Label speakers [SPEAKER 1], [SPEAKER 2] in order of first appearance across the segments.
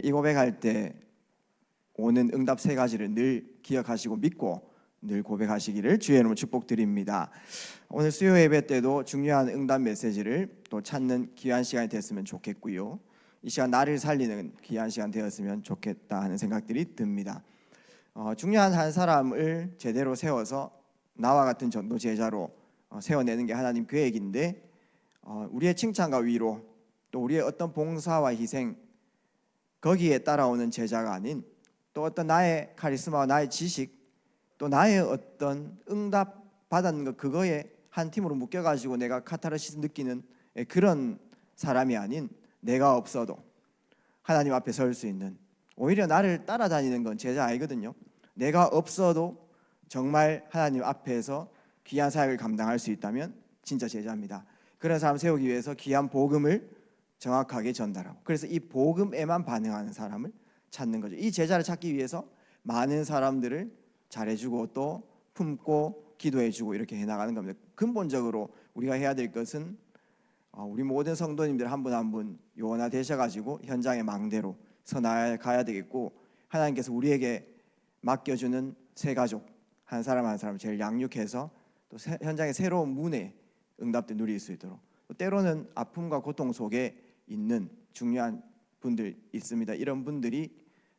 [SPEAKER 1] 이 고백할 때 오는 응답 세 가지를 늘 기억하시고 믿고 늘 고백하시기를 주의 이름으로 축복드립니다. 오늘 수요 예배 때도 중요한 응답 메시지를 또 찾는 귀한 시간이 됐으면 좋겠고요. 이 시간 나를 살리는 귀한 시간 되었으면 좋겠다 하는 생각들이 듭니다. 중요한 한 사람을 제대로 세워서 나와 같은 전도 제자로 세워내는 게 하나님 계획인데, 우리의 칭찬과 위로 또 우리의 어떤 봉사와 희생 거기에 따라오는 제자가 아닌 또 어떤 나의 카리스마와 나의 지식 또 나의 어떤 응답 받았는 것 그거에 한 팀으로 묶여가지고 내가 카타르시스 느끼는 그런 사람이 아닌, 내가 없어도 하나님 앞에 설 수 있는, 오히려 나를 따라다니는 건 제자 아니거든요. 내가 없어도 정말 하나님 앞에서 귀한 사역을 감당할 수 있다면 진짜 제자입니다. 그런 사람 세우기 위해서 귀한 복음을 정확하게 전달하고, 그래서 이 복음에만 반응하는 사람을 찾는 거죠. 이 제자를 찾기 위해서 많은 사람들을 잘해주고 또 품고 기도해주고 이렇게 해나가는 겁니다. 근본적으로 우리가 해야 될 것은 우리 모든 성도님들 한 분 한 분 요원화 되셔가지고 현장의 망대로 서 나아가야 되겠고, 하나님께서 우리에게 맡겨주는 세 가족 한 사람 한 사람 제일 양육해서 또 현장의 새로운 문의 응답도 누릴 수 있도록, 또 때로는 아픔과 고통 속에 있는 중요한 분들 있습니다. 이런 분들이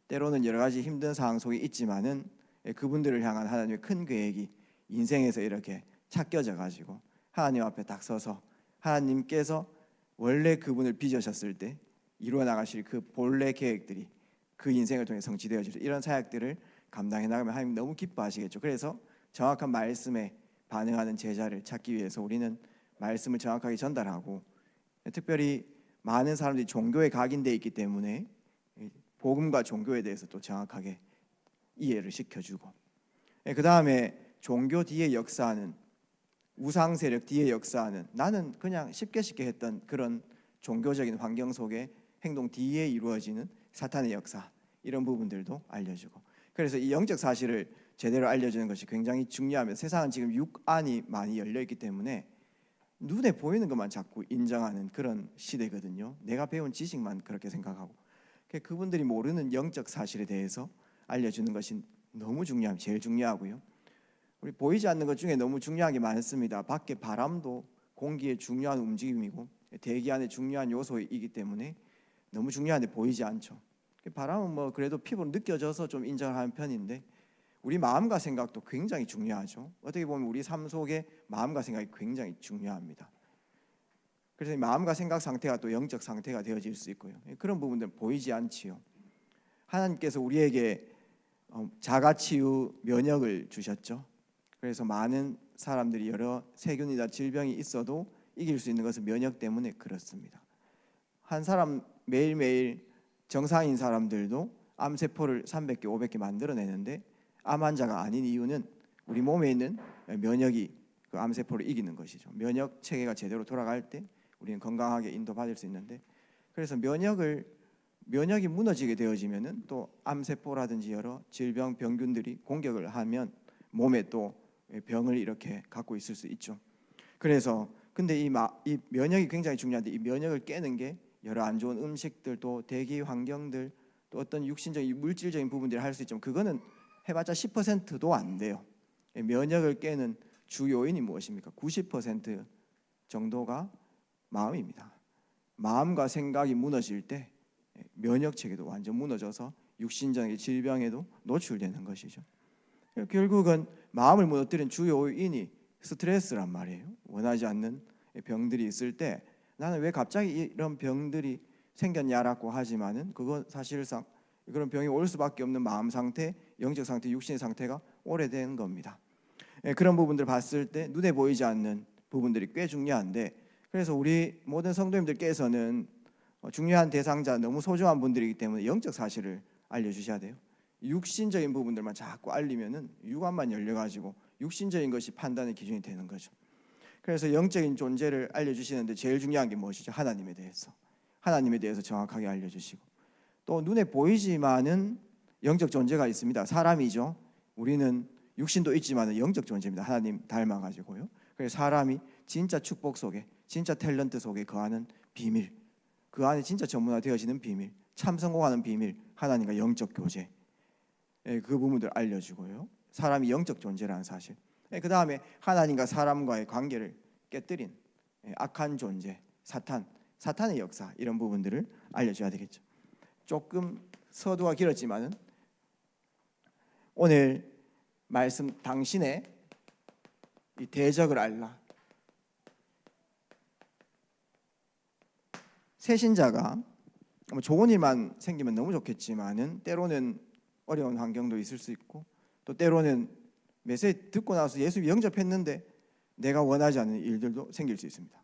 [SPEAKER 1] 때로는 여러 가지 힘든 상황 속에 있지만은 그분들을 향한 하나님의 큰 계획이 인생에서 이렇게 찾겨져 가지고 하나님 앞에 딱 서서 하나님께서 원래 그분을 빚으셨을 때 이루어 나가실 그 본래 계획들이 그 인생을 통해 성취되어질 수, 이런 사역들을 감당해 나가면 하나님 너무 기뻐하시겠죠. 그래서 정확한 말씀에 반응하는 제자를 찾기 위해서 우리는 말씀을 정확하게 전달하고, 특별히 많은 사람들이 종교에 각인되어 있기 때문에 복음과 종교에 대해서 또 정확하게 이해를 시켜주고, 그 다음에 종교 뒤에 역사하는, 우상 세력 뒤에 역사하는, 나는 그냥 쉽게 했던 그런 종교적인 환경 속에 행동 뒤에 이루어지는 사탄의 역사, 이런 부분들도 알려주고, 그래서 이 영적 사실을 제대로 알려주는 것이 굉장히 중요하면, 세상은 지금 육안이 많이 열려있기 때문에 눈에 보이는 것만 자꾸 인정하는 그런 시대거든요. 내가 배운 지식만 그렇게 생각하고, 그분들이 모르는 영적 사실에 대해서 알려주는 것이 너무 제일 중요하고요. 우리 보이지 않는 것 중에 너무 중요한 게 많습니다. 밖에 바람도 공기의 중요한 움직임이고 대기 안의 중요한 요소이기 때문에 너무 중요한데 보이지 않죠. 바람은 뭐 그래도 피부로 느껴져서 좀 인정하는 편인데, 우리 마음과 생각도 굉장히 중요하죠. 어떻게 보면 우리 삶 속에 마음과 생각이 굉장히 중요합니다. 그래서 마음과 생각 상태가 또 영적 상태가 되어질 수 있고요. 그런 부분들은 보이지 않지요. 하나님께서 우리에게 자가치유 면역을 주셨죠. 그래서 많은 사람들이 여러 세균이나 질병이 있어도 이길 수 있는 것은 면역 때문에 그렇습니다. 한 사람 매일매일 정상인 사람들도 암세포를 300개, 500개 만들어내는데 암 환자가 아닌 이유는 우리 몸에 있는 면역이 그 암세포를 이기는 것이죠. 면역 체계가 제대로 돌아갈 때 우리는 건강하게 인도받을 수 있는데, 그래서 면역이 무너지게 되어지면은 또 암세포라든지 여러 질병 병균들이 공격을 하면 몸에 또 병을 이렇게 갖고 있을 수 있죠. 그래서 근데 이 면역이 굉장히 중요한데, 이 면역을 깨는 게 여러 안 좋은 음식들, 또 대기 환경들, 또 어떤 육신적인 물질적인 부분들을 할 수 있지만 그거는 해봤자 10%도 안 돼요. 면역을 깨는 주 요인이 무엇입니까? 90% 정도가 마음입니다. 마음과 생각이 무너질 때 면역 체계도 완전 무너져서 육신적인 질병에도 노출되는 것이죠. 결국은 마음을 무너뜨린 주 요인이 스트레스란 말이에요. 원하지 않는 병들이 있을 때 나는 왜 갑자기 이런 병들이 생겼냐라고 하지만은 그건 사실상 그런 병이 올 수밖에 없는 마음 상태, 영적 상태, 육신의 상태가 오래된 겁니다. 그런 부분들을 봤을 때 눈에 보이지 않는 부분들이 꽤 중요한데, 그래서 우리 모든 성도님들께서는 중요한 대상자, 너무 소중한 분들이기 때문에 영적 사실을 알려주셔야 돼요. 육신적인 부분들만 자꾸 알리면은 육안만 열려가지고 육신적인 것이 판단의 기준이 되는 거죠. 그래서 영적인 존재를 알려주시는데 제일 중요한 게 무엇이죠? 하나님에 대해서 정확하게 알려주시고, 또 눈에 보이지만은 영적 존재가 있습니다. 사람이죠. 우리는 육신도 있지만 영적 존재입니다. 하나님 닮아가지고요. 그래서 사람이 진짜 축복 속에, 진짜 탤런트 속에 거하는 비밀, 그 안에 진짜 전문화되어지는 비밀, 참 성공하는 비밀, 하나님과 영적 교제, 그 부분들 알려주고요. 사람이 영적 존재라는 사실. 그 다음에 하나님과 사람과의 관계를 깨뜨린 악한 존재, 사탄의 역사, 이런 부분들을 알려줘야 되겠죠. 조금 서두가 길었지만은 오늘 말씀, 당신의 이 대적을 알라. 새신자가 좋은 일만 생기면 너무 좋겠지만은 때로는 어려운 환경도 있을 수 있고, 또 때로는 메시지 듣고 나서 예수 영접했는데 내가 원하지 않는 일들도 생길 수 있습니다.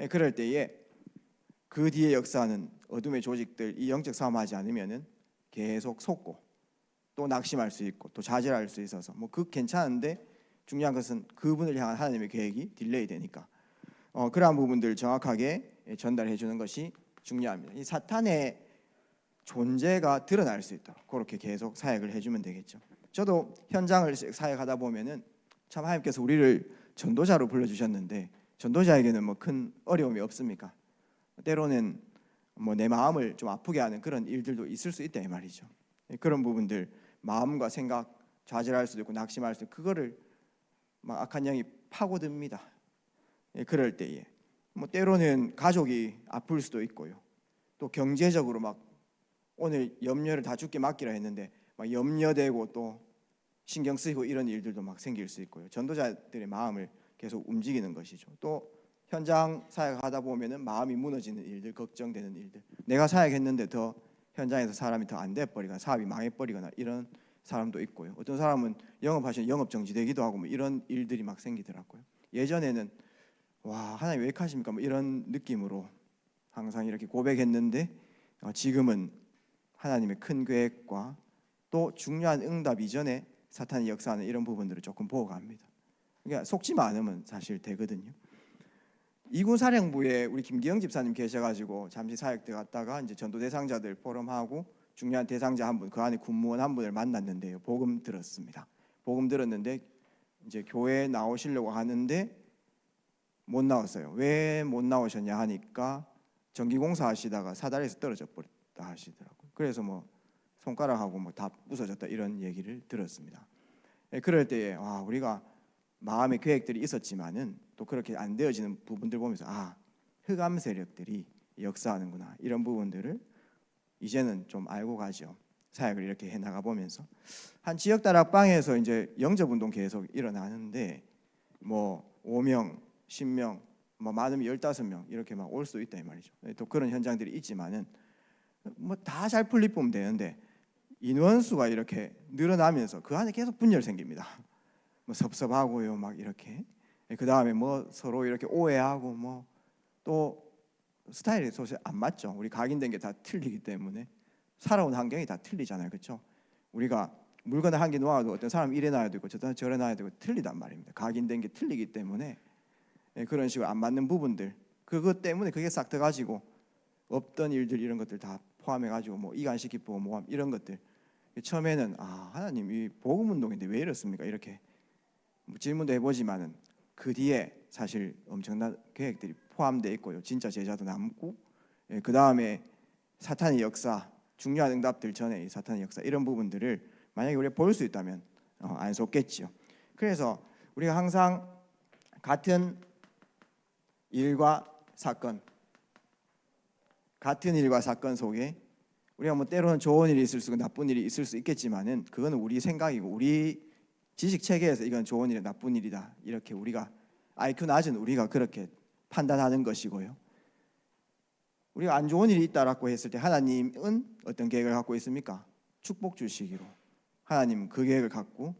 [SPEAKER 1] 그럴 때에 그 뒤에 역사하는 어둠의 조직들, 이 영적 싸움하지 않으면은 계속 속고 또 낙심할 수 있고 또 좌절할 수 있어서 그 괜찮은데, 중요한 것은 그분을 향한 하나님의 계획이 딜레이 되니까 그러한 부분들 정확하게 전달해 주는 것이 중요합니다. 이 사탄의 존재가 드러날 수 있도록 그렇게 계속 사역을 해주면 되겠죠. 저도 현장을 사역하다 보면은 참 하나님께서 우리를 전도자로 불러주셨는데, 전도자에게는 큰 어려움이 없습니까? 때로는 내 마음을 좀 아프게 하는 그런 일들도 있을 수 있다 이 말이죠. 그런 부분들, 마음과 생각 좌절할 수도 있고 낙심할 수도 있고, 그거를 악한 영이 파고듭니다. 그럴 때에 때로는 가족이 아플 수도 있고요. 또 경제적으로 오늘 염려를 다 주께 맡기라 했는데 염려되고 또 신경 쓰이고 이런 일들도 생길 수 있고요. 전도자들의 마음을 계속 움직이는 것이죠. 또 현장 사역하다 보면은 마음이 무너지는 일들, 걱정되는 일들, 내가 사역했는데 더 현장에서 사람이 더 안 돼 버리거나 사업이 망해 버리거나 이런 사람도 있고요. 어떤 사람은 영업하시는 영업 정지되기도 하고 이런 일들이 생기더라고요. 예전에는 와, 하나님 왜 이렇게 하십니까? 이런 느낌으로 항상 이렇게 고백했는데 지금은 하나님의 큰 계획과 또 중요한 응답 이전에 사탄이 역사하는 이런 부분들을 조금 보고 갑니다. 그러니까 속지만 않으면 사실 되거든요. 이군 사령부에 우리 김기영 집사님 계셔가지고 잠시 사역대 갔다가 이제 전도 대상자들 포럼하고 중요한 대상자 한 분, 그 안에 군무원 한 분을 만났는데요. 복음 들었습니다. 복음 들었는데 이제 교회에 나오시려고 하는데 못 나왔어요. 왜 못 나오셨냐 하니까 전기공사 하시다가 사다리에서 떨어져 버렸다 하시더라고요. 그래서 손가락하고 다 부서졌다 이런 얘기를 들었습니다. 그럴 때에 우리가 마음의 계획들이 있었지만은 또 그렇게 안 되어지는 부분들 보면서 흑암 세력들이 역사하는구나, 이런 부분들을 이제는 좀 알고 가죠. 사역을 이렇게 해 나가 보면서 한 지역 다락방에서 이제 영접 운동 계속 일어나는데 5명, 10명, 많으면 15명 이렇게 올 수 있다 이 말이죠. 또 그런 현장들이 있지만은 다 잘 풀릴 보면 되는데 인원수가 이렇게 늘어나면서 그 안에 계속 분열 생깁니다. 섭섭하고요, 이렇게. 그 다음에 서로 이렇게 오해하고 또 스타일이 사실 안 맞죠. 우리 각인된 게 다 틀리기 때문에 살아온 환경이 다 틀리잖아요, 그렇죠? 우리가 물건을 한 개 놓아도 어떤 사람 이래 놔야 되고 저런 저래 놔야 되고 틀리단 말입니다. 각인된 게 틀리기 때문에 그런 식으로 안 맞는 부분들, 그것 때문에 그게 싹 터가지고 없던 일들 이런 것들 다 포함해가지고 이간식 기포 모함 이런 것들, 처음에는 하나님 이 복음 운동인데 왜 이렇습니까? 이렇게 질문도 해보지만은 그 뒤에 사실 엄청난 계획들이 포함되어 있고요. 진짜 제자도 남고, 그 다음에 사탄의 역사, 중요한 응답들 전에 이 사탄의 역사 이런 부분들을 만약에 우리가 볼 수 있다면 안 속겠죠. 그래서 우리가 항상 같은 일과 사건 속에 우리가 때로는 좋은 일이 있을 수 있고 나쁜 일이 있을 수 있겠지만은 그거는 우리 생각이고 우리 지식 체계에서 이건 좋은 일이다 나쁜 일이다 이렇게 우리가 IQ 낮은 우리가 그렇게 판단하는 것이고요. 우리가 안 좋은 일이 있다라고 했을 때 하나님은 어떤 계획을 갖고 있습니까? 축복 주시기로 하나님은 그 계획을 갖고,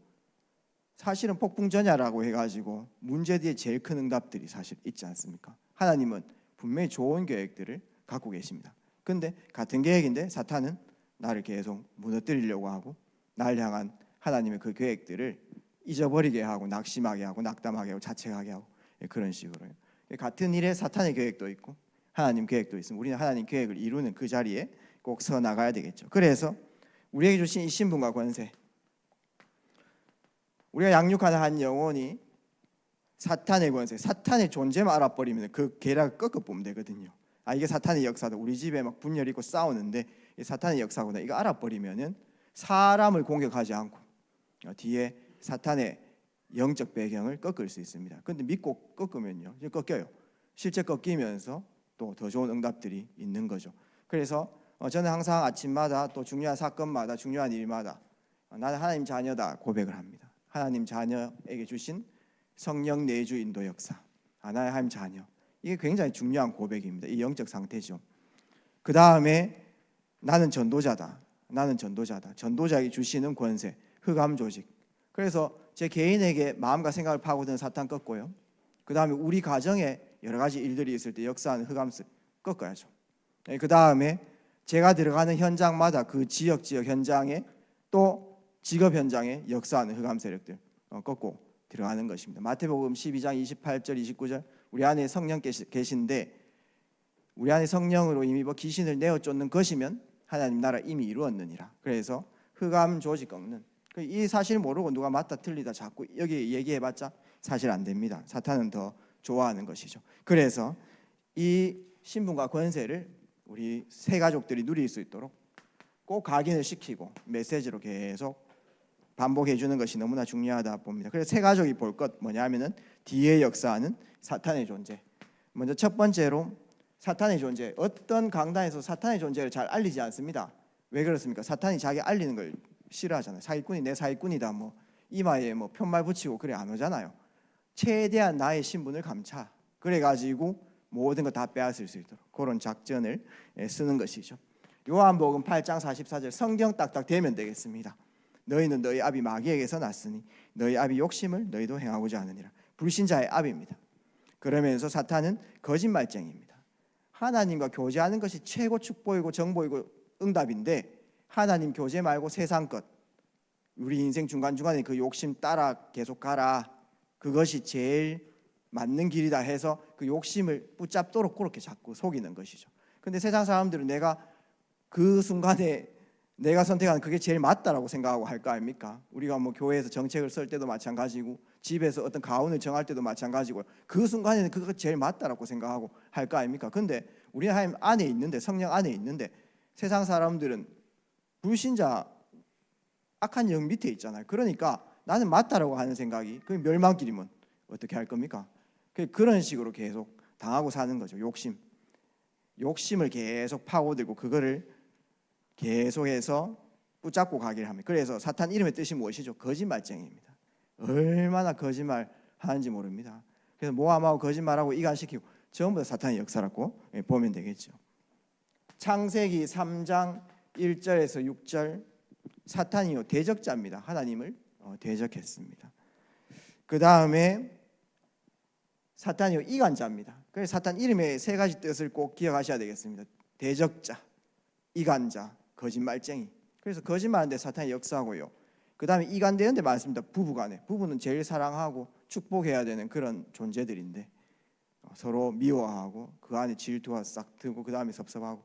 [SPEAKER 1] 사실은 폭풍전야라고 해가지고 문제 뒤에 제일 큰 응답들이 사실 있지 않습니까? 하나님은 분명히 좋은 계획들을 갖고 계십니다. 근데 같은 계획인데 사탄은 나를 계속 무너뜨리려고 하고 나를 향한 하나님의 그 계획들을 잊어버리게 하고 낙심하게 하고 낙담하게 하고 자책하게 하고 그런 식으로요. 같은 일에 사탄의 계획도 있고 하나님 계획도 있으면 우리는 하나님 계획을 이루는 그 자리에 꼭 서 나가야 되겠죠. 그래서 우리에게 주신 이 신분과 권세, 우리가 양육하는 한 영혼이 사탄의 권세, 사탄의 존재만 알아버리면 그 계략을 꺾어보면 되거든요. 이게 사탄의 역사다. 우리 집에 분열이 있고 싸우는데 이 사탄의 역사구나. 이거 알아버리면은 사람을 공격하지 않고 뒤에 사탄의 영적 배경을 꺾을 수 있습니다. 그런데 믿고 꺾으면요, 꺾여요. 실제 꺾이면서 또 더 좋은 응답들이 있는 거죠. 그래서 저는 항상 아침마다 또 중요한 사건마다 중요한 일마다 나는 하나님 자녀다 고백을 합니다. 하나님 자녀에게 주신 성령 내주 인도 역사, 나는 하나님 자녀. 이게 굉장히 중요한 고백입니다. 이 영적 상태죠. 그 다음에 나는 전도자다. 나는 전도자다. 전도자에게 주시는 권세, 흑암 조직. 그래서 제 개인에게 마음과 생각을 파고드는 사탄 꺾고요. 그 다음에 우리 가정에 여러 가지 일들이 있을 때 역사하는 흑암스 꺾어야죠. 그 다음에 제가 들어가는 현장마다 그 지역 현장에 또 직업 현장에 역사하는 흑암 세력들 꺾고 들어가는 것입니다. 마태복음 12장 28절 29절 우리 안에 성령 계신데 우리 안에 성령으로 이미 귀신을 내어 쫓는 것이면 하나님 나라 이미 이루었느니라. 그래서 흑암 조직 꺾는 이 사실 모르고 누가 맞다 틀리다 자꾸 여기 얘기해봤자 사실 안 됩니다. 사탄은 더 좋아하는 것이죠. 그래서 이 신분과 권세를 우리 새 가족들이 누릴 수 있도록 꼭 각인을 시키고 메시지로 계속 반복해 주는 것이 너무나 중요하다 봅니다. 그래서 새 가족이 볼 것 뭐냐면은 뒤에 역사하는 사탄의 존재. 먼저 첫 번째로 사탄의 존재. 어떤 강단에서 사탄의 존재를 잘 알리지 않습니다. 왜 그렇습니까? 사탄이 자기 알리는 걸 싫어하잖아요. 사기꾼이 내 사기꾼이다 뭐 이마에 뭐 편말 붙이고 그래 안 오잖아요. 최대한 나의 신분을 감춰 그래가지고 모든 거 다 빼앗을 수 있도록 그런 작전을 쓰는 것이죠. 요한복음 8장 44절 성경 딱딱 대면 되겠습니다. 너희는 너희 아비 마귀에게서 났으니 너희 아비 욕심을 너희도 행하고자 하느니라. 불신자의 아비입니다. 그러면서 사탄은 거짓말쟁이입니다. 하나님과 교제하는 것이 최고 축복이고 정보이고 응답인데 하나님 교제 말고 세상 것 우리 인생 중간중간에 그 욕심 따라 계속 가라. 그것이 제일 맞는 길이다 해서 그 욕심을 붙잡도록 그렇게 자꾸 속이는 것이죠. 근데 세상 사람들은 내가 그 순간에 내가 선택한 그게 제일 맞다라고 생각하고 할 거 아닙니까? 우리가 뭐 교회에서 정책을 쓸 때도 마찬가지고 집에서 어떤 가훈을 정할 때도 마찬가지고 그 순간에는 그거 제일 맞다라고 생각하고 할 거 아닙니까? 근데 우리 하나님 안에 있는데 성령 안에 있는데 세상 사람들은 불신자 악한 영 밑에 있잖아요. 그러니까 나는 맞다라고 하는 생각이 그 멸망길이면 어떻게 할 겁니까? 그런 식으로 계속 당하고 사는 거죠. 욕심을 계속 파고들고 그거를 계속해서 붙잡고 가기를 합니다. 그래서 사탄 이름의 뜻이 무엇이죠? 거짓말쟁이입니다. 얼마나 거짓말 하는지 모릅니다. 그래서 모함하고 거짓말하고 이간시키고 전부 다 사탄의 역사라고 보면 되겠죠. 창세기 3장 1절에서 6절 사탄이요 대적자입니다. 하나님을 대적했습니다. 그 다음에 사탄이요 이간자입니다. 그래서 사탄 이름의 세 가지 뜻을 꼭 기억하셔야 되겠습니다. 대적자, 이간자, 거짓말쟁이. 그래서 거짓말하는데 사탄이 역사하고요. 그 다음에 이간되는데 많습니다. 부부간에. 부부는 제일 사랑하고 축복해야 되는 그런 존재들인데 서로 미워하고 그 안에 질투가 싹 들고 그 다음에 섭섭하고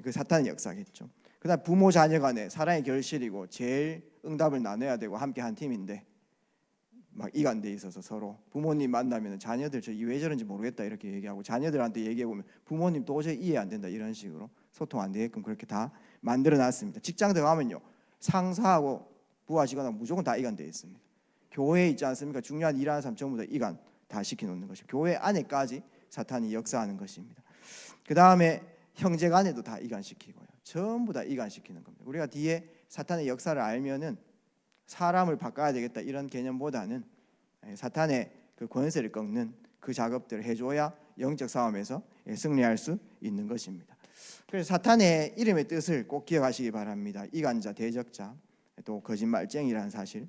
[SPEAKER 1] 그 사탄의 역사겠죠. 그 다음 부모 자녀 간에 사랑의 결실이고 제일 응답을 나눠야 되고 함께 한 팀인데 막 이간돼 있어서 서로 부모님 만나면 자녀들 저 왜 저런지 모르겠다 이렇게 얘기하고 자녀들한테 얘기해보면 부모님 도저히 이해 안 된다 이런 식으로 소통 안 되게끔 그렇게 다 만들어놨습니다. 직장 들어가면요 상사하고 부하 직원하고 무조건 다 이간돼 있습니다. 교회에 있지 않습니까? 중요한 일하는 사람 전부 다 이간 다 시켜놓는 것입니다. 교회 안에까지 사탄이 역사하는 것입니다. 그 다음에 형제 간에도 다 이간시키고요. 전부 다 이간시키는 겁니다. 우리가 뒤에 사탄의 역사를 알면은 사람을 바꿔야 되겠다 이런 개념보다는 사탄의 그 권세를 꺾는 그 작업들을 해줘야 영적 싸움에서 승리할 수 있는 것입니다. 그래서 사탄의 이름의 뜻을 꼭 기억하시기 바랍니다. 이간자, 대적자, 또 거짓말쟁이라는 사실.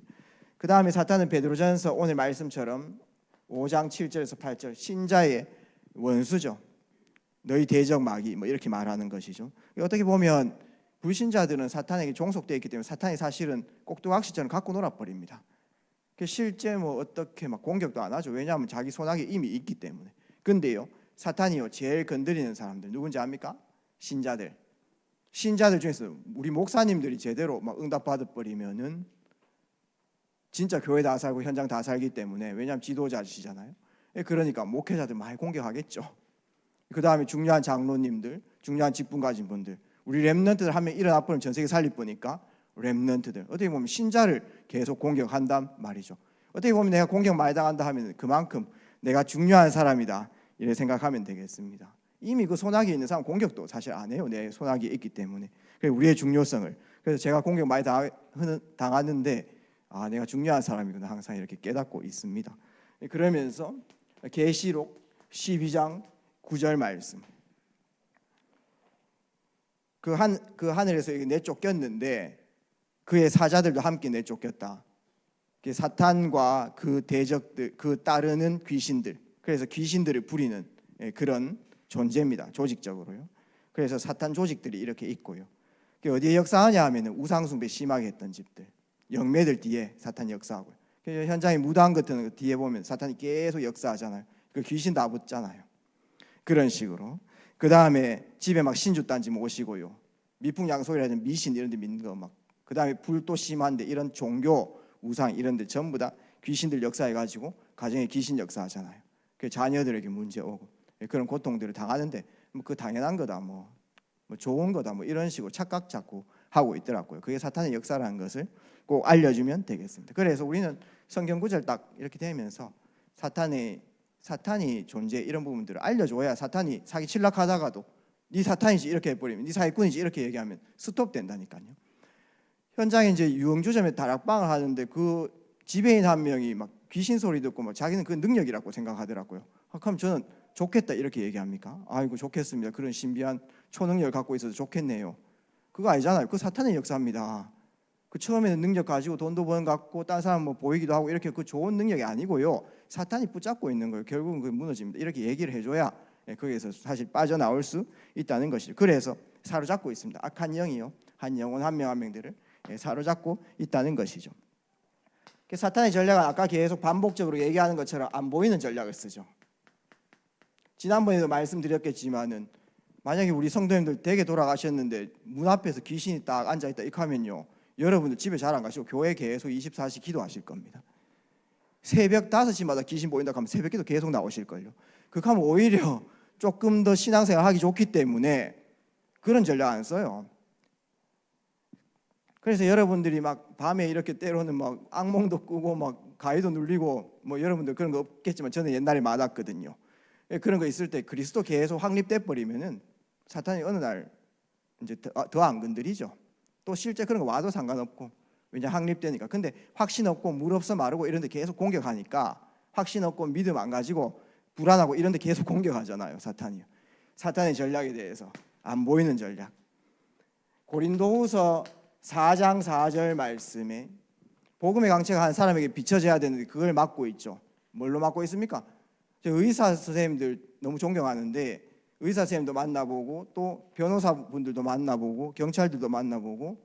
[SPEAKER 1] 그 다음에 사탄은 베드로전서 오늘 말씀처럼 5장 7절에서 8절 신자의 원수죠. 너희 대적 마귀 뭐 이렇게 말하는 것이죠. 어떻게 보면 불신자들은 사탄에게 종속되어 있기 때문에 사탄이 사실은 꼭두각시처럼 갖고 놀아버립니다. 실제 뭐 어떻게 막 공격도 안 하죠. 왜냐하면 자기 손아귀 이미 있기 때문에. 근데요 사탄이요 제일 건드리는 사람들 누군지 압니까? 신자들. 신자들 중에서 우리 목사님들이 제대로 막 응답 받아버리면은 진짜 교회 다 살고 현장 다 살기 때문에 왜냐하면 지도자시잖아요. 그러니까 목회자들 많이 공격하겠죠. 그 다음에 중요한 장로님들, 중요한 직분 가진 분들, 우리 렘넌트들 하면 일어나 버리면 전 세계 살릴 거니까 렘넌트들 어떻게 보면 신자를 계속 공격한단 말이죠. 어떻게 보면 내가 공격 많이 당한다 하면 그만큼 내가 중요한 사람이다 이렇게 생각하면 되겠습니다. 이미 그 소나기에 있는 사람 공격도 사실 안 해요. 내 소나기에 있기 때문에. 그래서 우리의 중요성을, 그래서 제가 공격 많이 당하는데 내가 중요한 사람이구나 항상 이렇게 깨닫고 있습니다. 그러면서 계시록 12장 9절 말씀, 그 하늘에서 내쫓겼는데 그의 사자들도 함께 내쫓겼다. 사탄과 그 대적들, 그 따르는 귀신들, 그래서 귀신들을 부리는 그런 존재입니다. 조직적으로요. 그래서 사탄 조직들이 이렇게 있고요. 어디에 역사하냐 하면은 우상숭배 심하게 했던 집들, 영매들 뒤에 사탄이 역사하고요. 현장에 무당 같은 거 뒤에 보면 사탄이 계속 역사하잖아요. 그 귀신 다 붙잖아요. 그런 식으로. 그 다음에 집에 막 신주단지 모시고요. 미풍양속이라든지 미신 이런 데 믿는 거 막. 그 다음에 불도 심한데 이런 종교 우상 이런 데 전부 다 귀신들 역사해가지고 가정에 귀신 역사하잖아요. 그 자녀들에게 문제 오고 그런 고통들을 당하는데 그 당연한 거다 뭐 좋은 거다 뭐 이런 식으로 착각 자꾸 하고 있더라고요. 그게 사탄의 역사라는 것을 꼭 알려주면 되겠습니다. 그래서 우리는 성경 구절 딱 이렇게 되면서 사탄이 존재 이런 부분들을 알려줘야 사탄이 사기 칠락하다가도 네 사탄이지 이렇게 해버리면 네 사기꾼이지 이렇게 얘기하면 스톱된다니까요. 현장에 이제 유흥주점에 다락방을 하는데 그 지배인 한 명이 막 귀신 소리 듣고 막 자기는 그 능력이라고 생각하더라고요. 그럼 저는 좋겠다 이렇게 얘기합니까? 아이고 좋겠습니다. 그런 신비한 초능력을 갖고 있어서 좋겠네요. 그거 아니잖아요. 그 사탄의 역사입니다. 그 처음에는 능력 가지고 돈도 버는 것 같고 딴 사람 뭐 보이기도 하고 이렇게 그 좋은 능력이 아니고요. 사탄이 붙잡고 있는 거예요. 결국은 그게 무너집니다. 이렇게 얘기를 해줘야 거기에서 사실 빠져나올 수 있다는 것이죠. 그래서 사로잡고 있습니다. 악한 영이요. 한 영혼 한 명 한 명들을 사로잡고 있다는 것이죠. 사탄의 전략은 아까 계속 반복적으로 얘기하는 것처럼 안 보이는 전략을 쓰죠. 지난번에도 말씀드렸겠지만은 만약에 우리 성도님들 댁에 돌아가셨는데 문 앞에서 귀신이 딱 앉아있다 이렇게 하면요, 여러분들 집에 잘 안 가시고 교회 계속 24시 기도하실 겁니다. 새벽 5시마다 귀신 보인다 하면 새벽 기도 계속 나오실걸요. 그렇게 하면 오히려 조금 더 신앙생활 하기 좋기 때문에 그런 전략 안 써요. 그래서 여러분들이 막 밤에 이렇게 때로는 막 악몽도 꾸고 막 가위도 눌리고 뭐 여러분들 그런 거 없겠지만 저는 옛날에 많았거든요. 그런 거 있을 때 그리스도 계속 확립돼 버리면은 사탄이 어느 날 이제 더 안 건드리죠. 또 실제 그런 거 와도 상관없고 왜냐 확립되니까. 근데 확신 없고 물 없어 마르고 이런 데 계속 공격하니까 확신 없고 믿음 안 가지고 불안하고 이런 데 계속 공격하잖아요. 사탄이요. 사탄의 전략에 대해서 안 보이는 전략. 고린도후서 4장 4절 말씀에 복음의 강체가 한 사람에게 비춰져야 되는데 그걸 막고 있죠. 뭘로 막고 있습니까? 저 의사 선생님들 너무 존경하는데 의사 선생님도 만나보고 또 변호사분들도 만나보고 경찰들도 만나보고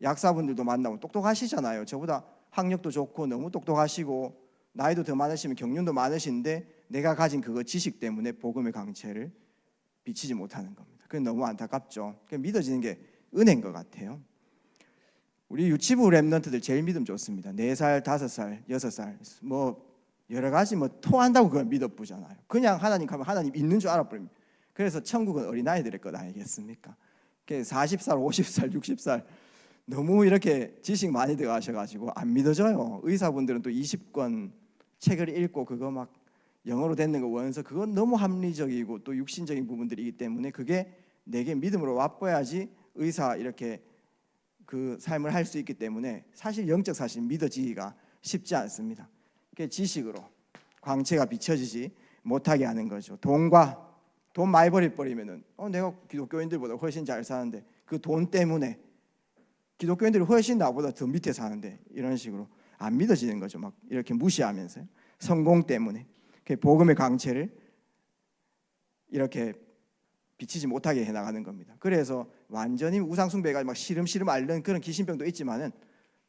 [SPEAKER 1] 약사분들도 만나보고 똑똑하시잖아요. 저보다 학력도 좋고 너무 똑똑하시고 나이도 더 많으시면 경륜도 많으신데 내가 가진 그거 지식 때문에 복음의 강체를 비치지 못하는 겁니다. 그게 너무 안타깝죠. 믿어지는 게 은혜인 것 같아요. 우리 유치부 랩런트들 제일 믿음 좋습니다. 4살, 5살, 6살 뭐 여러 가지 뭐 토한다고 그걸 믿어보잖아요. 그냥 하나님 가면 하나님 있는 줄 알아버립니다. 그래서 천국은 어린아이들의 것 아니겠습니까? 40살, 50살, 60살 너무 이렇게 지식 많이 들어가셔가지고 안 믿어져요. 의사분들은 또 20권 책을 읽고 그거 막 영어로 듣는 거 원서 그건 너무 합리적이고 또 육신적인 부분들이기 때문에 그게 내게 믿음으로 와봐야지 의사 이렇게 그 삶을 할 수 있기 때문에 사실 영적 사실 믿어지기가 쉽지 않습니다. 지식으로 광채가 비춰지지 못하게 하는 거죠. 돈 많이 버리면은 내가 기독교인들보다 훨씬 잘 사는데 그 돈 때문에 기독교인들이 훨씬 나보다 더 밑에 사는데 이런 식으로 안 믿어지는 거죠. 막 이렇게 무시하면서요. 성공 때문에 복음의 강체를 이렇게 비치지 못하게 해나가는 겁니다. 그래서 완전히 우상숭배가 막 시름시름 앓는 그런 귀신병도 있지만은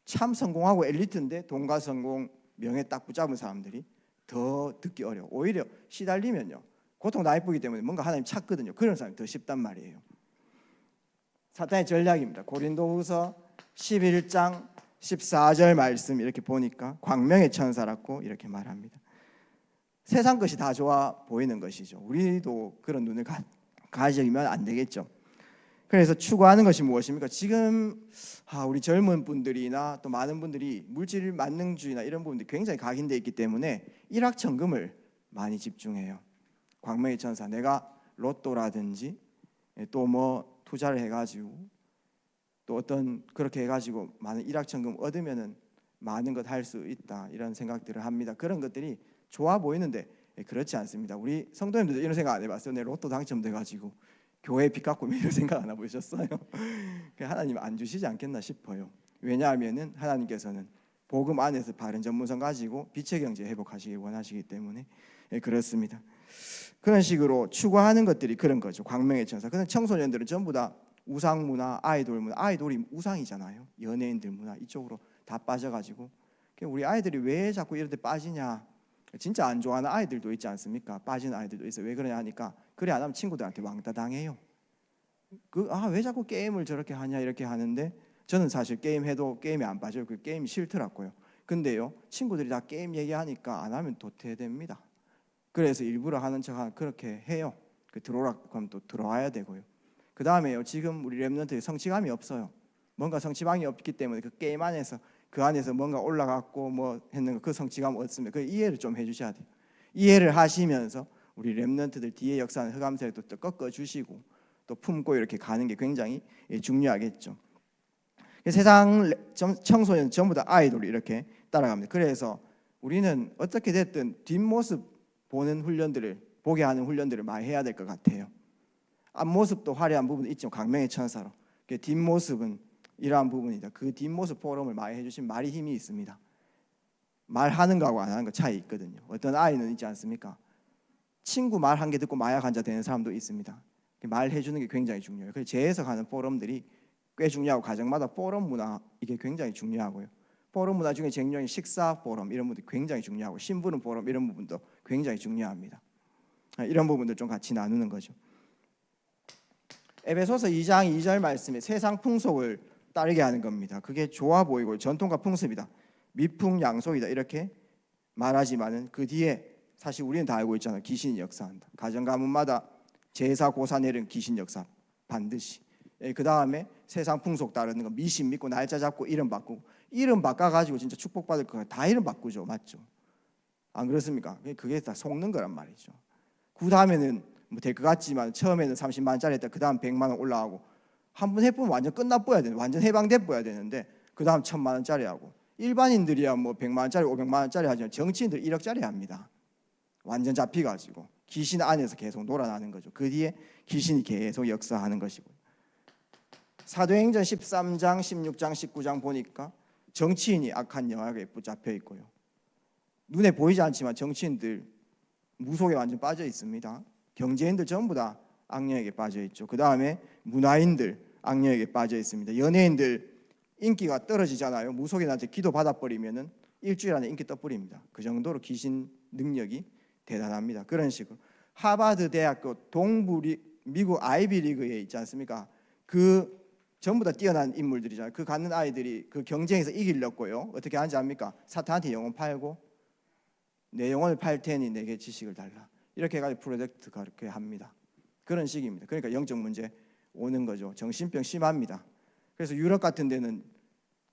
[SPEAKER 1] 참 성공하고 엘리트인데 돈과 성공, 명예 딱 붙잡은 사람들이 더 듣기 어려워. 오히려 시달리면요 고통 나쁘기 때문에 뭔가 하나님 찾거든요. 그런 사람이 더 쉽단 말이에요. 사탄의 전략입니다. 고린도후서 11장 14절 말씀 이렇게 보니까 광명의 천사라고 이렇게 말합니다. 세상 것이 다 좋아 보이는 것이죠. 우리도 그런 눈을 가지면 안 되겠죠. 그래서 추구하는 것이 무엇입니까? 지금 우리 젊은 분들이나 또 많은 분들이 물질 만능주의나 이런 부분들이 굉장히 각인되어 있기 때문에 일확천금을 많이 집중해요. 광명의 천사, 내가 로또라든지 또 뭐 투자를 해가지고 또 어떤 그렇게 해가지고 많은 일확천금 얻으면은 많은 것 할 수 있다, 이런 생각들을 합니다. 그런 것들이 좋아 보이는데 그렇지 않습니다. 우리 성도님들도 이런 생각 안 해봤어요? 내 로또 당첨돼가지고 교회 빚 갚고 이런 생각 안 해보셨어요? 하나님 안 주시지 않겠나 싶어요. 왜냐하면은 하나님께서는 복음 안에서 바른 전문성 가지고 빛의 경제 회복하시길 원하시기 때문에 그렇습니다. 그런 식으로 추구하는 것들이 그런 거죠. 광명의 천사. 그런 청소년들은 전부 다 우상 문화, 아이돌 문화, 아이돌이 우상이잖아요. 연예인들 문화 이쪽으로 다 빠져가지고, 우리 아이들이 왜 자꾸 이런 데 빠지냐, 진짜 안 좋아하는 아이들도 있지 않습니까? 빠지는 아이들도 있어요. 왜 그러냐 하니까 그래 안 하면 친구들한테 왕따 당해요. 왜 자꾸 게임을 저렇게 하냐 이렇게 하는데, 저는 사실 게임해도 게임에 안 빠져요. 그 게임이 싫더라고요. 근데요, 친구들이 다 게임 얘기하니까 안 하면 도태됩니다. 그래서 일부러 하는 척 그렇게 해요. 들어오라 그럼 또 들어와야 되고요. 그 다음에요, 지금 우리 렘넌트에 성취감이 없어요. 뭔가 성취감이 없기 때문에 그 게임 안에서 그 안에서 뭔가 올라갔고 뭐 했는 그 성취감 얻습니다. 그 이해를 좀 해주셔야 돼요. 이해를 하시면서 우리 렘넌트들 뒤에 역사는 흑암세를 또 꺾어 주시고 또 품고 이렇게 가는 게 굉장히 중요하겠죠. 세상 청소년 전부 다 아이돌이 이렇게 따라갑니다. 그래서 우리는 어떻게 됐든 뒷모습 보는 훈련들을, 보게 하는 훈련들을 많이 해야 될 것 같아요. 앞모습도 화려한 부분이 있죠. 광명의 천사로. 뒷모습은 이러한 부분이다. 그 뒷모습 포럼을 많이 해주신 말이 힘이 있습니다. 말하는 거하고 안 하는 거 차이 있거든요. 어떤 아이는 있지 않습니까? 친구 말 한 개 듣고 마약 환자 되는 사람도 있습니다. 말해주는 게 굉장히 중요해요. 그래서 재해석하는 포럼들이 꽤 중요하고, 가정마다 포럼 문화 이게 굉장히 중요하고요. 포럼 문화 중에 쟁령이 식사 포럼 이런 부분도 굉장히 중요하고, 신부름 포럼 이런 부분도 굉장히 중요합니다. 이런 부분들 좀 같이 나누는 거죠. 에베소서 2장 2절 말씀에 세상 풍속을 따르게 하는 겁니다. 그게 좋아 보이고 전통과 풍습이다, 미풍양속이다 이렇게 말하지만은 그 뒤에 사실 우리는 다 알고 있잖아요. 귀신이 역사한다. 가정 가문마다 제사 고사 내린 귀신 역사 반드시. 그 다음에 세상 풍속 따르는 거, 미신 믿고 날짜 잡고 이름 바꾸고, 이름 바꿔가지고 진짜 축복받을 거 다 이름 바꾸죠. 맞죠? 안 그렇습니까? 그게 다 속는 거란 말이죠. 그 다음에는 뭐 될 것 같지만 처음에는 30만 원짜리 했다, 그 다음 100만 원 올라가고, 한 번 해보면 완전 끝나버야 되는, 완전 해방돼 버야 되는데 그 다음 1000만 원짜리 하고, 일반인들이야 뭐 100만 원짜리 500만 원짜리 하지만 정치인들 1억짜리 합니다. 완전 잡히가지고 귀신 안에서 계속 놀아나는 거죠. 그 뒤에 귀신이 계속 역사하는 것이고, 사도행전 13장 16장 19장 보니까 정치인이 악한 영역에 붙잡혀 있고요. 눈에 보이지 않지만 정치인들 무속에 완전 빠져 있습니다. 경제인들 전부 다 악령에게 빠져 있죠. 그 다음에 문화인들 악령에게 빠져 있습니다. 연예인들 인기가 떨어지잖아요. 무속인한테 기도 받아버리면은 일주일 안에 인기 떠버립니다. 그 정도로 귀신 능력이 대단합니다. 그런 식으로 하버드 대학교 미국 아이비리그에 있지 않습니까? 그 전부 다 뛰어난 인물들이잖아요. 그 갖는 아이들이 그 경쟁에서 이기려고요, 어떻게 하는지 압니까? 사탄한테 영혼 팔고, 내 영혼을 팔 테니 내게 지식을 달라, 이렇게 해가지고 프로젝트 그렇게 합니다. 그런 식입니다. 그러니까 영적 문제 오는 거죠. 정신병 심합니다. 그래서 유럽 같은 데는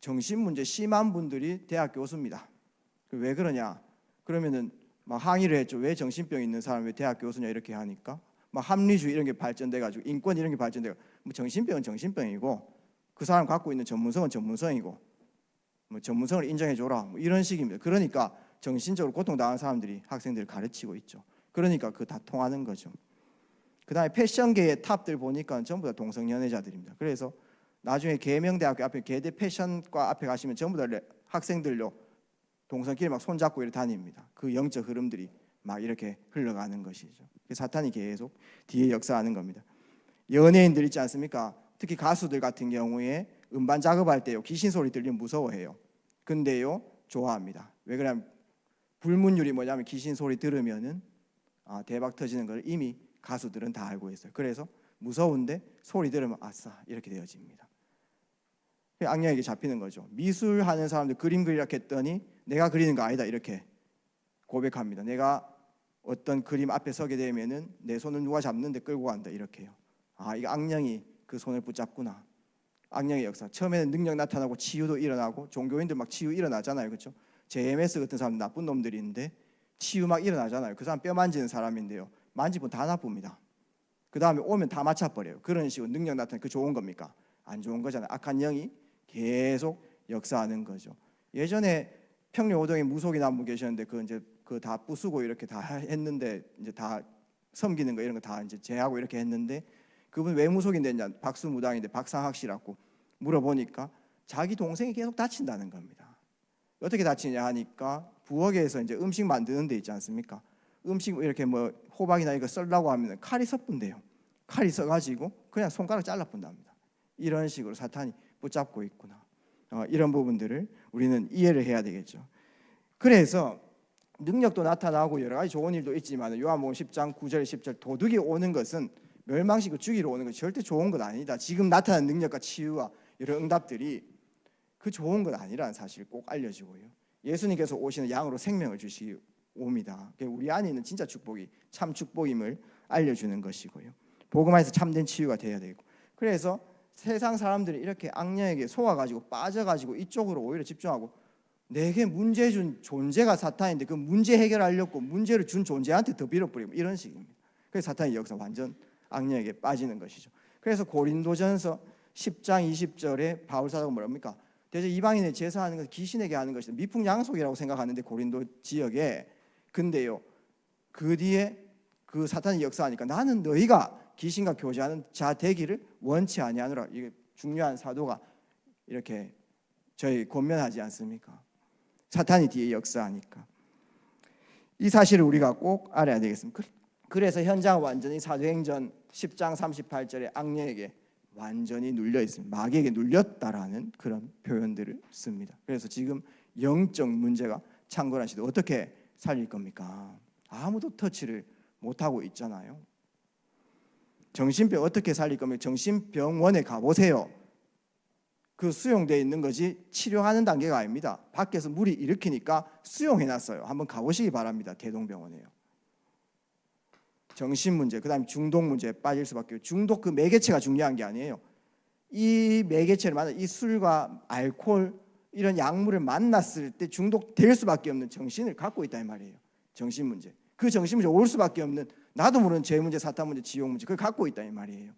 [SPEAKER 1] 정신 문제 심한 분들이 대학 교수입니다. 왜 그러냐? 그러면은 막 항의를 했죠. 왜 정신병 있는 사람 왜 대학 교수냐 이렇게 하니까, 막 합리주의 이런 게 발전돼가지고, 인권 이런 게 발전돼가, 뭐 정신병은 정신병이고 그 사람 갖고 있는 전문성은 전문성이고, 뭐 전문성을 인정해줘라, 뭐 이런 식입니다. 그러니까 정신적으로 고통당한 사람들이 학생들을 가르치고 있죠. 그러니까 그 다 통하는 거죠. 그 다음에 패션계의 탑들 보니까 전부 다 동성연애자들입니다. 그래서 나중에 계명대학교 앞에 계대 패션과 앞에 가시면 전부 다 학생들로 동성끼리 막 손잡고 이렇게 다닙니다. 그 영적 흐름들이 막 이렇게 흘러가는 것이죠. 사탄이 계속 뒤에 역사하는 겁니다. 연예인들 있지 않습니까? 특히 가수들 같은 경우에 음반 작업할 때요, 귀신 소리 들리면 무서워해요. 근데요, 좋아합니다. 왜 그러냐면 불문율이 뭐냐면 귀신 소리 들으면은 대박 터지는 걸 이미 가수들은 다 알고 있어요. 그래서 무서운데 소리 들으면 아싸 이렇게 되어집니다. 악령에게 잡히는 거죠. 미술하는 사람들 그림 그리라 했더니 내가 그리는 거 아니다 이렇게 고백합니다. 내가 어떤 그림 앞에 서게 되면은 내 손을 누가 잡는데 끌고 간다 이렇게요. 이거 악령이 그 손을 붙잡구나. 악령의 역사. 처음에는 능력 나타나고 치유도 일어나고 종교인들 막 치유 일어나잖아요, 그렇죠? JMS 같은 사람 나쁜 놈들이 있는데 치유 막 일어나잖아요. 그 사람 뼈 만지는 사람인데요, 만지면 다 나쁩니다. 그 다음에 오면 다 맞춰버려요. 그런 식으로 능력 나타나는 그 좋은 겁니까? 안 좋은 거잖아요. 악한 영이 계속 역사하는 거죠. 예전에 평택 오동에 무속인 한 분 계셨는데 그 이제 그 다 부수고 이렇게 다 했는데 이제 다 섬기는 거 이런 거 다 이제 제하고 이렇게 했는데 그분 왜 무속인 됐냐? 박수무당인데 박상학 씨라고 물어보니까 자기 동생이 계속 다친다는 겁니다. 어떻게 다치냐 하니까 부엌에서 이제 음식 만드는 데 있지 않습니까? 음식 이렇게 뭐 호박이나 이거 썰라고 하면 칼이 섭분대요. 칼이 써가지고 그냥 손가락 잘라뿐답니다. 이런 식으로 사탄이 붙잡고 있구나. 이런 부분들을 우리는 이해를 해야 되겠죠. 그래서 능력도 나타나고 여러 가지 좋은 일도 있지만 요한복음 10장 9절 10절 도둑이 오는 것은 멸망시키고 죽이러 오는 것 절대 좋은 것 아니다. 지금 나타난 능력과 치유와 여러 응답들이 그 좋은 것 아니라는 사실 꼭 알려주고요. 예수님께서 오시는 양으로 생명을 주시옵니다. 우리 안에 있는 진짜 축복이 참 축복임을 알려주는 것이고요. 복음 안에서 참된 치유가 돼야 되고, 그래서 세상 사람들이 이렇게 악령에게 속아가지고 빠져가지고 이쪽으로 오히려 집중하고 내게 문제 준 존재가 사탄인데 그 문제 해결하려고 문제를 준 존재한테 더 빌어버리고 이런 식입니다. 그래서 사탄의 역사 완전 악령에게 빠지는 것이죠. 그래서 고린도전서 10장 20절에 바울 사도가 뭐랍니까? 대저 이방인의 제사하는 것은 귀신에게 하는 것이다. 미풍양속이라고 생각하는데 고린도 지역에, 근데요 그 뒤에 그 사탄이 역사하니까 나는 너희가 귀신과 교제하는 자 되기를 원치 아니하노라. 이게 중요한 사도가 이렇게 저희 권면하지 않습니까? 사탄이 뒤에 역사하니까 이 사실을 우리가 꼭 알아야 되겠습니다. 그래서 현장 완전히 사도행전 10장 38절에 악령에게 완전히 눌려 있습니다. 마귀에게 눌렸다라는 그런 표현들을 씁니다. 그래서 지금 영적 문제가 창궐한 시대 어떻게 살릴 겁니까? 아무도 터치를 못하고 있잖아요. 정신병 어떻게 살릴 겁니까? 정신병원에 가보세요. 그 수용되어 있는 거지 치료하는 단계가 아닙니다. 밖에서 무리 일으키니까 수용해놨어요. 한번 가보시기 바랍니다. 대동병원에요. 정신 문제, 그 다음에 중독 문제에 빠질 수밖에 없어요. 중독 그 매개체가 중요한 게 아니에요. 이 매개체를 만나 이 술과 알코올 이런 약물을 만났을 때 중독될 수밖에 없는 정신을 갖고 있다 이 말이에요. 정신 문제. 그 정신 문제 올 수밖에 없는 나도 모르는 죄 문제, 사탄 문제, 지옥 문제 그걸 갖고 있다 이 말이에요.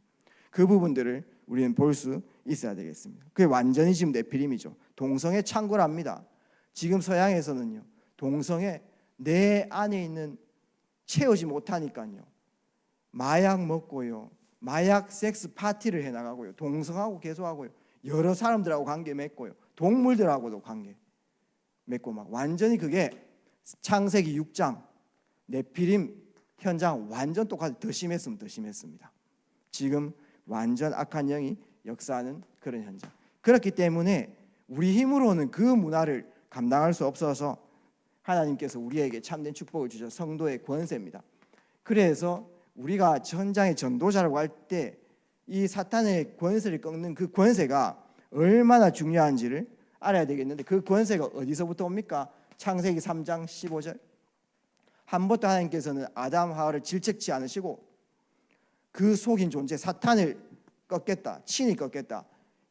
[SPEAKER 1] 그 부분들을 우리는 볼 수 있어야 되겠습니다. 그게 완전히 지금 네피림이죠. 동성애 창궐합니다. 지금 서양에서는요, 동성애 내 안에 있는 채우지 못하니까요, 마약 먹고요, 마약 섹스 파티를 해나가고요, 동성하고 계속하고요, 여러 사람들하고 관계 맺고요, 동물들하고도 관계 맺고 막 완전히 그게 창세기 6장 네피림 현장 완전 똑같이 더 심했으면 더 심했습니다. 지금 완전 악한 영이 역사하는 그런 현장. 그렇기 때문에 우리 힘으로는 그 문화를 감당할 수 없어서 하나님께서 우리에게 참된 축복을 주셔 성도의 권세입니다. 그래서 우리가 현장의 전도자라고 할 때 이 사탄의 권세를 꺾는 그 권세가 얼마나 중요한지를 알아야 되겠는데 그 권세가 어디서부터 옵니까? 창세기 3장 15절 한 번도 하나님께서는 아담 하와를 질책치 않으시고 그 속인 존재 사탄을 꺾겠다, 친히 꺾겠다.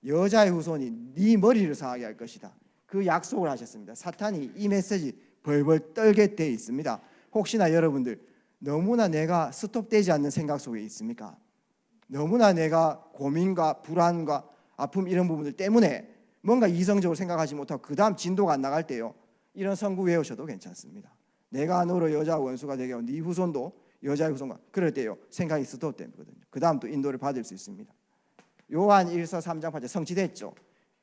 [SPEAKER 1] 여자의 후손이 네 머리를 상하게 할 것이다. 그 약속을 하셨습니다. 사탄이 이 메시지 벌벌 떨게 돼 있습니다. 혹시나 여러분들 너무나 내가 스톱되지 않는 생각 속에 있습니까? 너무나 내가 고민과 불안과 아픔 이런 부분들 때문에 뭔가 이성적으로 생각하지 못하고 그 다음 진도가 안 나갈 때요, 이런 성구 외우셔도 괜찮습니다. 내가 너로 여자 원수가 되게 하고 네 후손도 여자의 후손과 그럴 때요 생각이 스톱되거든요. 그 다음 또 인도를 받을 수 있습니다. 요한 1서 3장 8절 성취됐죠.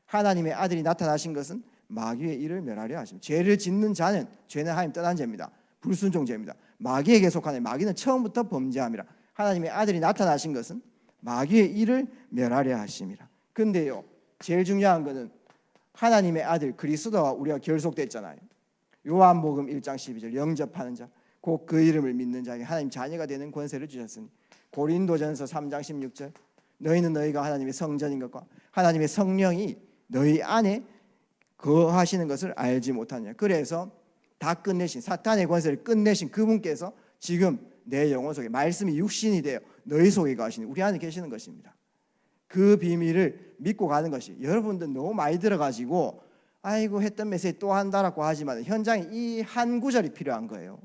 [SPEAKER 1] 하나님의 아들이 나타나신 것은 마귀의 일을 멸하려 하십니다. 죄를 짓는 자는 죄는 하나님 떠난 죄입니다. 불순종죄입니다. 마귀에게 속하는 마귀는 처음부터 범죄함이라. 하나님의 아들이 나타나신 것은 마귀의 일을 멸하려 하심이라. 근데요 제일 중요한 것은 하나님의 아들 그리스도와 우리가 결속됐잖아요. 요한복음 1장 12절 영접하는 자 곧 그 이름을 믿는 자에게 하나님 자녀가 되는 권세를 주셨으니 고린도전서 3장 16절 너희는 너희가 하나님의 성전인 것과 하나님의 성령이 너희 안에 거하시는 것을 알지 못하느냐. 그래서 다 끝내신 사탄의 권세를 끝내신 그분께서 지금 내 영혼 속에 말씀이 육신이 되어 너희 속에 거하시니 우리 안에 계시는 것입니다. 그 비밀을 믿고 가는 것이, 여러분들 너무 많이 들어가지고 아이고 했던 메시지 또 한다라고 하지만 현장에 이 한 구절이 필요한 거예요.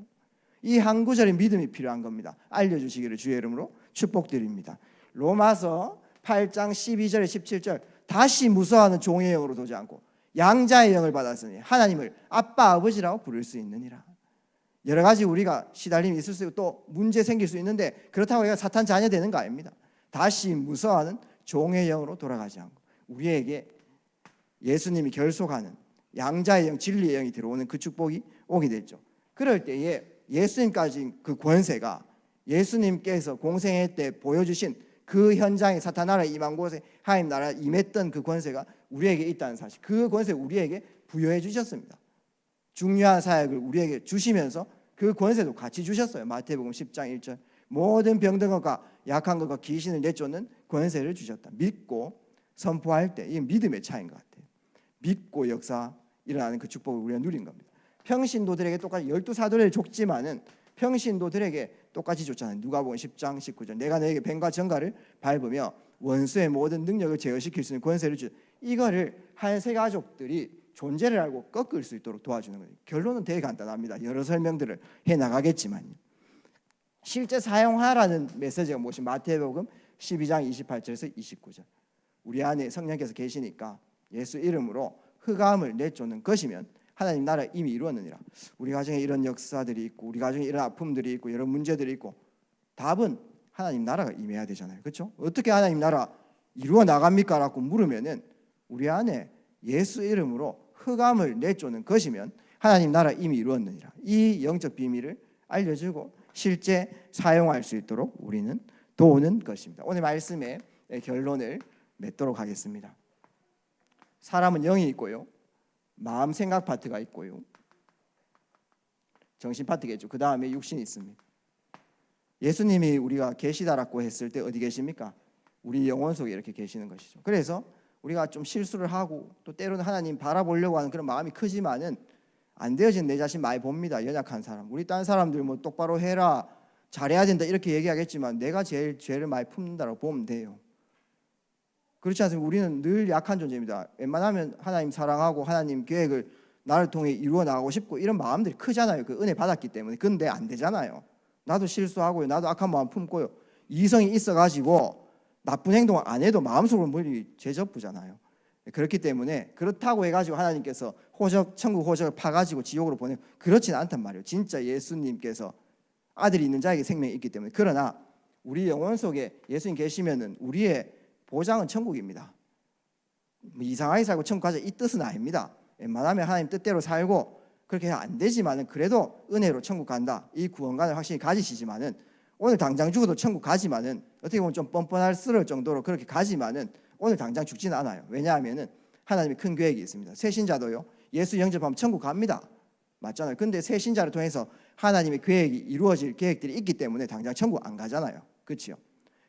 [SPEAKER 1] 이 한 구절의 믿음이 필요한 겁니다. 알려주시기를 주의 이름으로 축복드립니다. 로마서 8장 12절에 17절, 다시 무서워하는 종의 영으로 도지 않고 양자의 영을 받았으니 하나님을 아빠 아버지라고 부를 수 있느니라. 여러 가지 우리가 시달림이 있을 수 있고 또 문제 생길 수 있는데 그렇다고 우리가 사탄 자녀 되는 거 아닙니다. 다시 무서워하는 종의 영으로 돌아가지 않고 우리에게 예수님이 결속하는 양자의 영, 진리의 영이 들어오는 그 축복이 오게 됐죠. 그럴 때에 예수님까지 그 권세가, 예수님께서 공생애 때 보여주신 그 현장에 사탄 나라에 임한 곳에 하나님 나라에 임했던 그 권세가 우리에게 있다는 사실, 그 권세 우리에게 부여해 주셨습니다. 중요한 사역을 우리에게 주시면서 그 권세도 같이 주셨어요. 마태복음 10장 1절, 모든 병든 것과 약한 것과 귀신을 내쫓는 권세를 주셨다. 믿고 선포할 때, 이 믿음의 차이인 것 같아요. 믿고 역사 일어나는 그 축복을 우리가 누린 겁니다. 평신도들에게 똑같이 12사도를 줬지만은 평신도들에게 똑같이 줬잖아요. 누가복음 10장 19절, 내가 너에게 뱀과 정갈을 밟으며 원수의 모든 능력을 제어시킬 수 있는 권세를 주. 이거를 한 세 가족들이 존재를 알고 꺾을 수 있도록 도와주는 거예요. 결론은 되게 간단합니다. 여러 설명들을 해나가겠지만요. 실제 사용하라는 메시지가 무엇이, 마태복음 12장 28절에서 29절, 우리 안에 성령께서 계시니까 예수 이름으로 흑암을 내쫓는 것이면 하나님 나라 이미 이루었느니라. 우리 가정에 이런 역사들이 있고 우리 가정에 이런 아픔들이 있고 여러 문제들이 있고, 답은 하나님 나라가 임해야 되잖아요. 그렇죠? 어떻게 하나님 나라 이루어 나갑니까? 라고 물으면은 우리 안에 예수 이름으로 흑암을 내쫓는 것이면 하나님 나라 이미 이루었느니라. 이 영적 비밀을 알려주고 실제 사용할 수 있도록 우리는 도우는 것입니다. 오늘 말씀의 결론을 맺도록 하겠습니다. 사람은 영이 있고요, 마음 생각 파트가 있고요, 정신 파트겠죠. 그 다음에 육신이 있습니다. 예수님이 우리가 계시다라고 했을 때 어디 계십니까? 우리 영혼 속에 이렇게 계시는 것이죠. 그래서 우리가 좀 실수를 하고 또 때로는 하나님 바라보려고 하는 그런 마음이 크지만은 안 되어진 내 자신 많이 봅니다. 연약한 사람. 우리 딴 사람들 뭐 똑바로 해라, 잘해야 된다 이렇게 얘기하겠지만 내가 제일 죄를 많이 품는다고 보면 돼요. 그렇지 않습니까? 우리는 늘 약한 존재입니다. 웬만하면 하나님 사랑하고 하나님 계획을 나를 통해 이루어 나가고 싶고 이런 마음들이 크잖아요. 그 은혜 받았기 때문에. 근데 안 되잖아요. 나도 실수하고요, 나도 악한 마음 품고요, 이성이 있어가지고 나쁜 행동을 안 해도 마음속으로 머리 죄접부잖아요. 그렇기 때문에 그렇다고 해가지고 하나님께서 천국 호적을 파가지고 지옥으로 보내고 그렇지는 않단 말이에요. 진짜 예수님께서 아들이 있는 자에게 생명이 있기 때문에. 그러나 우리 영혼 속에 예수님 계시면은 우리의 보장은 천국입니다. 뭐 이상하게 살고 천국 가자 이 뜻은 아닙니다. 웬만하면 하나님 뜻대로 살고 그렇게 안 되지만은 그래도 은혜로 천국 간다, 이 구원관을 확실히 가지시지만은 오늘 당장 죽어도 천국 가지만은 어떻게 보면 좀 뻔뻔할 정도로 그렇게 가지만은 오늘 당장 죽지는 않아요. 왜냐하면은 하나님의 큰 계획이 있습니다. 새 신자도요, 예수 영접하면 천국 갑니다. 맞잖아요. 근데 새 신자를 통해서 하나님의 계획이 이루어질 계획들이 있기 때문에 당장 천국 안 가잖아요. 그렇죠?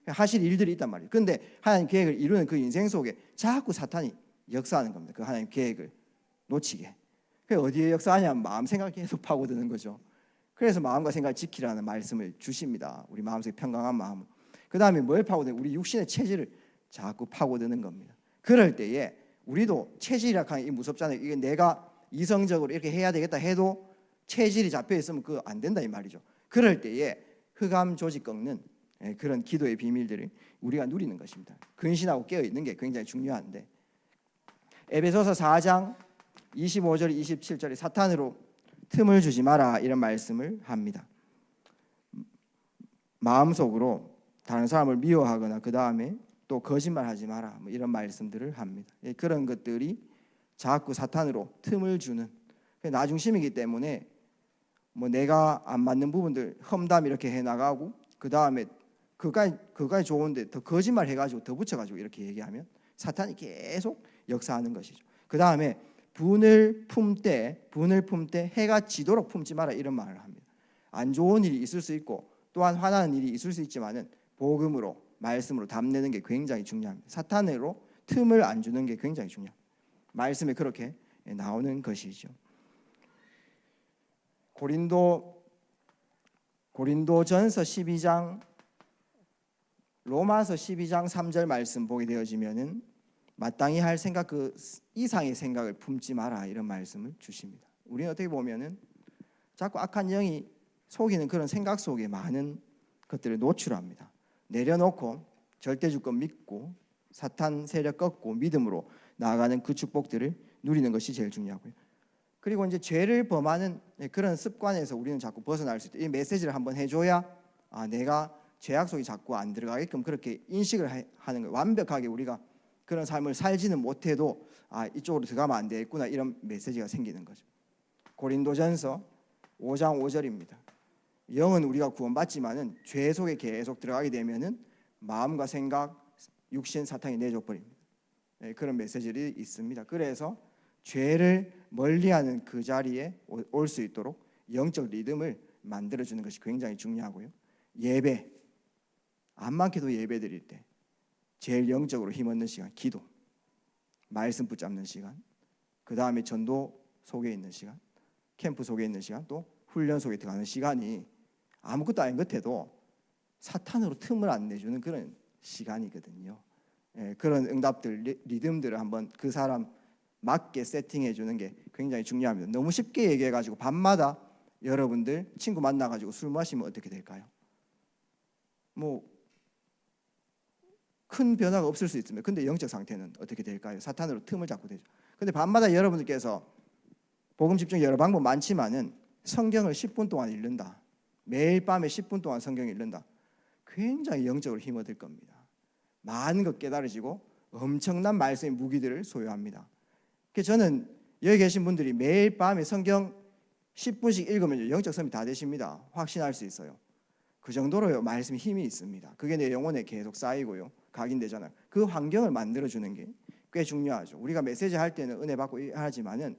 [SPEAKER 1] 하실 일들이 있단 말이에요. 근데 하나님 계획을 이루는 그 인생 속에 자꾸 사탄이 역사하는 겁니다. 그 하나님 계획을 놓치게. 그 어디에 역사하냐면 마음 생각이 계속 파고드는 거죠. 그래서 마음과 생각을 지키라는 말씀을 주십니다. 우리 마음속에 평강한 마음을. 그 다음에 뭘 파고드는, 우리 육신의 체질을 자꾸 파고드는 겁니다. 그럴 때에 우리도 체질이라고 하는 게 무섭잖아요. 이게 내가 이성적으로 이렇게 해야 되겠다 해도 체질이 잡혀 있으면 그거 안 된다 이 말이죠. 그럴 때에 흑암 조직 꺾는 그런 기도의 비밀들을 우리가 누리는 것입니다. 근신하고 깨어 있는 게 굉장히 중요한데, 에베소서 4장 25절 27절에 사탄으로 틈을 주지 마라 이런 말씀을 합니다. 마음속으로 다른 사람을 미워하거나 그 다음에 또 거짓말하지 마라 뭐 이런 말씀들을 합니다. 그런 것들이 자꾸 사탄으로 틈을 주는 나중심이기 때문에 뭐 내가 안 맞는 부분들 험담 이렇게 해나가고 그 다음에 그까지 좋은데 더 거짓말 해가지고 더 붙여가지고 이렇게 얘기하면 사탄이 계속 역사하는 것이죠. 그 다음에 분을 품때 해가 지도록 품지 마라 이런 말을 합니다. 안 좋은 일이 있을 수 있고 또한 화나는 일이 있을 수 있지만은 복음으로 말씀으로 담내는 게 굉장히 중요합니다. 사탄으로 틈을 안 주는 게 굉장히 중요합니다. 말씀에 그렇게 나오는 것이죠. 고린도전서 12장 로마서 12장 3절 말씀 보게 되어지면은 마땅히 할 생각 그 이상의 생각을 품지 마라 이런 말씀을 주십니다. 우리는 어떻게 보면은 자꾸 악한 영이 속이는 그런 생각 속에 많은 것들을 노출합니다. 내려놓고 절대주권 믿고 사탄 세력 꺾고 믿음으로 나아가는 그 축복들을 누리는 것이 제일 중요하고요. 그리고 이제 죄를 범하는 그런 습관에서 우리는 자꾸 벗어날 수 있다. 이 메시지를 한번 해줘야 내가 죄악 속에 자꾸 안 들어가게끔 그렇게 인식을 하는 거예요. 완벽하게 우리가 그런 삶을 살지는 못해도 이쪽으로 들어가면 안 되겠구나 이런 메시지가 생기는 거죠. 고린도전서 5장 5절입니다. 영은 우리가 구원받지만은 죄 속에 계속 들어가게 되면은 마음과 생각, 육신, 사탄이 내줘 버립니다. 그런 메시지들이 있습니다. 그래서 죄를 멀리하는 그 자리에 올 수 있도록 영적 리듬을 만들어주는 것이 굉장히 중요하고요. 예배, 안 많게도 예배 드릴 때 제일 영적으로 힘없는 시간, 기도, 말씀 붙잡는 시간, 그 다음에 전도 속에 있는 시간, 캠프 속에 있는 시간, 또 훈련 속에 들어가는 시간이 아무것도 아닌 것 같아도 사탄으로 틈을 안 내주는 그런 시간이거든요. 그런 응답들, 리듬들을 한번 그 사람 맞게 세팅해 주는 게 굉장히 중요합니다. 너무 쉽게 얘기해가지고 밤마다 여러분들 친구 만나가지고 술 마시면 어떻게 될까요? 뭐 큰 변화가 없을 수 있습니다. 근데 영적 상태는 어떻게 될까요? 사탄으로 틈을 잡고 되죠. 근데 밤마다 여러분들께서 복음 집중 여러 방법 많지만은 성경을 10분 동안 읽는다. 매일 밤에 10분 동안 성경을 읽는다. 굉장히 영적으로 힘 얻을 겁니다. 많은 것 깨달으시고 엄청난 말씀의 무기들을 소유합니다. 그래서 저는 여기 계신 분들이 매일 밤에 성경 10분씩 읽으면 영적 섬이 다 되십니다. 확신할 수 있어요. 그 정도로요 말씀에 힘이 있습니다. 그게 내 영혼에 계속 쌓이고요 각인되잖아요. 그 환경을 만들어주는 게 꽤 중요하죠. 우리가 메시지 할 때는 은혜 받고 하지만은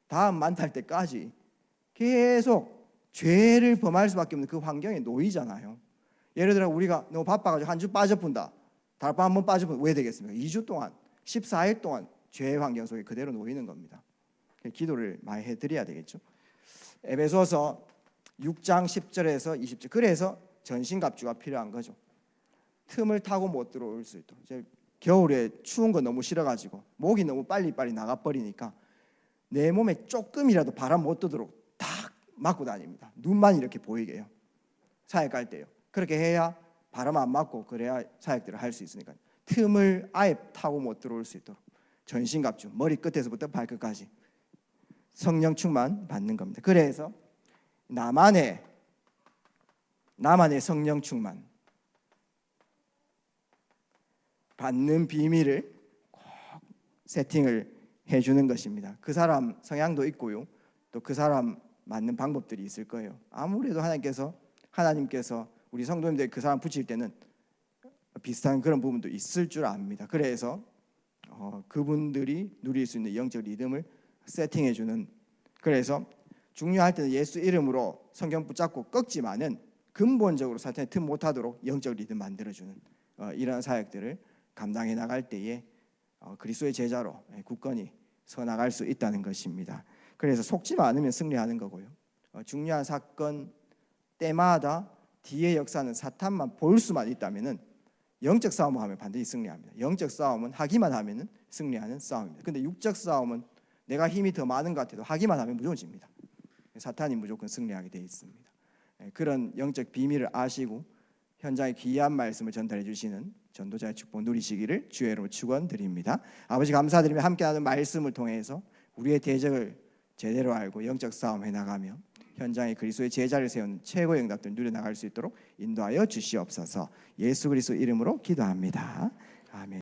[SPEAKER 1] 다음 만날 때까지 계속 죄를 범할 수밖에 없는 그 환경에 놓이잖아요. 예를 들어 우리가 너무 바빠가지고 한 주 빠져본다. 달밤 한번 빠져보면 왜 되겠습니까? 2주 동안 14일 동안 죄의 환경 속에 그대로 놓이는 겁니다. 기도를 많이 해드려야 되겠죠. 에베소서 6장 10절에서 20절. 그래서 전신갑주가 필요한 거죠. 틈을 타고 못 들어올 수 있도록. 겨울에 추운 거 너무 싫어가지고 목이 너무 빨리빨리 나가버리니까 내 몸에 조금이라도 바람 못 들도록 탁 막고 다닙니다. 눈만 이렇게 보이게 해요. 사역 갈 때요. 그렇게 해야 바람 안 맞고 그래야 사역들을 할 수 있으니까 틈을 아예 타고 못 들어올 수 있도록 전신갑주 머리 끝에서부터 발끝까지 성령 충만 받는 겁니다. 그래서 나만의 성령 충만 받는 비밀을 꼭 세팅을 해주는 것입니다. 그 사람 성향도 있고요. 또 그 사람 맞는 방법들이 있을 거예요. 아무래도 하나님께서 우리 성도님들 그 사람 붙일 때는 비슷한 그런 부분도 있을 줄 압니다. 그래서 그분들이 누릴 수 있는 영적 리듬을 세팅해주는. 그래서 중요할 때는 예수 이름으로 성경 붙잡고 꺾지만은 근본적으로 사탄이 틈 못하도록 영적 리듬 만들어주는 이런 사역들을 감당해 나갈 때에 그리스도의 제자로 굳건히 서 나갈 수 있다는 것입니다. 그래서 속지만 않으면 승리하는 거고요. 중요한 사건 때마다 뒤의 역사는 사탄만 볼 수만 있다면은 영적 싸움을 하면 반드시 승리합니다. 영적 싸움은 하기만 하면은 승리하는 싸움입니다. 근데 육적 싸움은 내가 힘이 더 많은 것 같아도 하기만 하면 무조건 집니다. 사탄이 무조건 승리하게 되어 있습니다. 그런 영적 비밀을 아시고 현장에 귀한 말씀을 전달해 주시는 전도자의 축복 누리시기를 주의 이름으로 축원드립니다. 아버지 감사드리며 함께하는 말씀을 통해서 우리의 대적을 제대로 알고 영적 싸움 해나가며 현장에 그리스도의 제자를 세우는 최고의 응답들 누려나갈 수 있도록 인도하여 주시옵소서. 예수 그리스도 이름으로 기도합니다. 아멘.